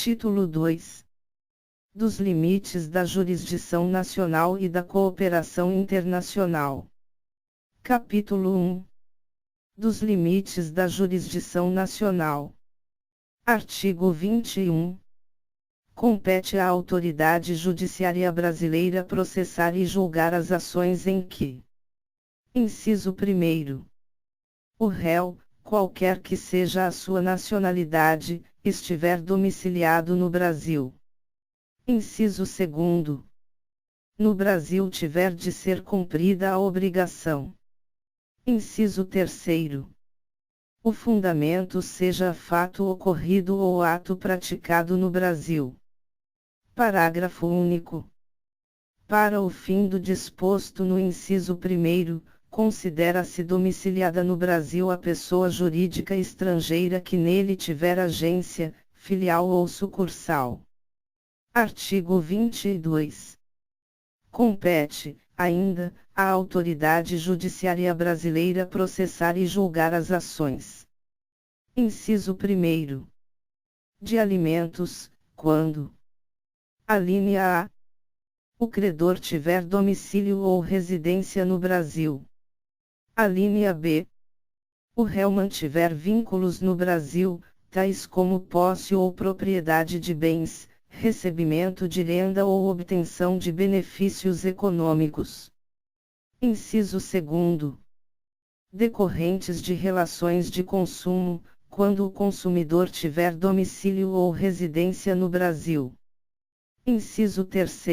Título 2. Dos limites da jurisdição nacional e da cooperação internacional. Capítulo 1. Dos limites da jurisdição nacional. Artigo 21. Compete à autoridade judiciária brasileira processar e julgar as ações em que: Inciso 1. O réu, qualquer que seja a sua nacionalidade, estiver domiciliado no Brasil. Inciso 2. No Brasil tiver de ser cumprida a obrigação. Inciso 3. O fundamento seja fato ocorrido ou ato praticado no Brasil. Parágrafo único. Para o fim do disposto no inciso 1, considera-se domiciliada no Brasil a pessoa jurídica estrangeira que nele tiver agência, filial ou sucursal. Artigo 22. Compete, ainda, à autoridade judiciária brasileira processar e julgar as ações. Inciso 1. De alimentos, quando: Alínea A. O credor tiver domicílio ou residência no Brasil. Alínea B. O réu mantiver vínculos no Brasil, tais como posse ou propriedade de bens, recebimento de renda ou obtenção de benefícios econômicos. Inciso 2. Decorrentes de relações de consumo, quando o consumidor tiver domicílio ou residência no Brasil. Inciso 3.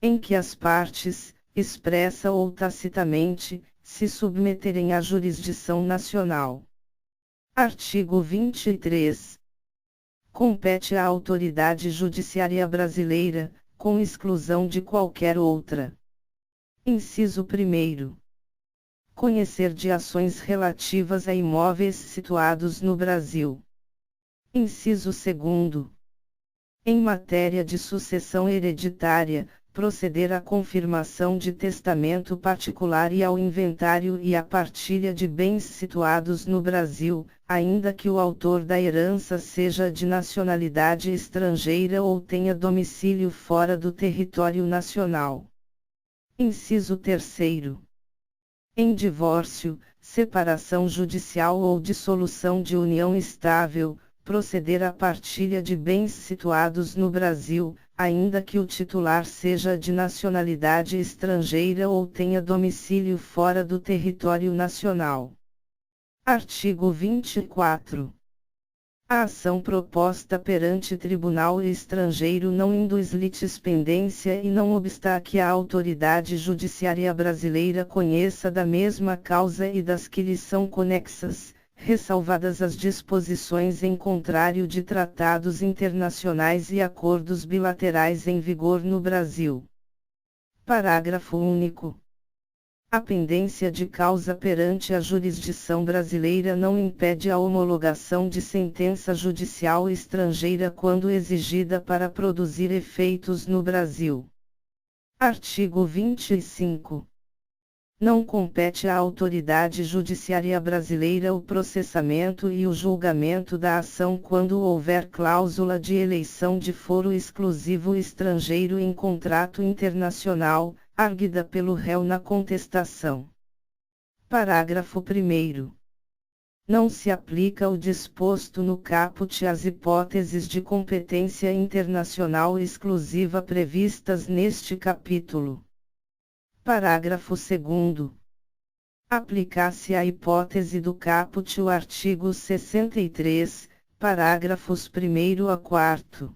Em que as partes, expressa ou tacitamente, se submeterem à jurisdição nacional. Artigo 23. Compete à autoridade judiciária brasileira, com exclusão de qualquer outra. Inciso 1. Conhecer de ações relativas a imóveis situados no Brasil. Inciso 2. Em matéria de sucessão hereditária, proceder à confirmação de testamento particular e ao inventário e à partilha de bens situados no Brasil, ainda que o autor da herança seja de nacionalidade estrangeira ou tenha domicílio fora do território nacional. Inciso 3. Em divórcio, separação judicial ou dissolução de união estável, proceder à partilha de bens situados no Brasil, ainda que o titular seja de nacionalidade estrangeira ou tenha domicílio fora do território nacional. Artigo 24. A ação proposta perante tribunal estrangeiro não induz litispendência e não obsta que a autoridade judiciária brasileira conheça da mesma causa e das que lhe são conexas, ressalvadas as disposições em contrário de tratados internacionais e acordos bilaterais em vigor no Brasil. Parágrafo único. A pendência de causa perante a jurisdição brasileira não impede a homologação de sentença judicial estrangeira quando exigida para produzir efeitos no Brasil. Artigo 25. Não compete à autoridade judiciária brasileira o processamento e o julgamento da ação quando houver cláusula de eleição de foro exclusivo estrangeiro em contrato internacional, arguida pelo réu na contestação. Parágrafo 1º. Não se aplica o disposto no caput às hipóteses de competência internacional exclusiva previstas neste capítulo. Parágrafo 2º. Aplicar-se à hipótese do caput o artigo 63, parágrafos 1º a 4º.